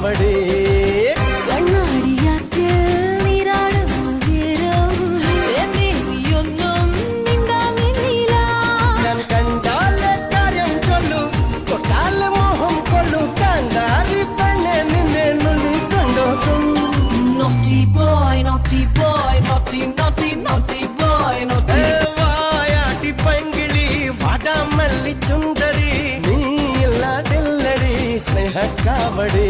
കാവടി ഞാൻ കണ്ടാലെ കാര്യം ചൊല്ലു തൊട്ടാലെ മോഹം കൊള്ളു കാന്താരി പെണ്ണെ നിന്നെ നുള്ളി കൊണ്ടോക്കും Naughty boy, naughty boy, naughty, naughty, naughty boy, naughty. വായാട്ടി പൈങ്കിളി വടമല്ലി ചുണ്ടരി നീ ഇല്ലാതില്ലടി സ്നേഹ കാവടി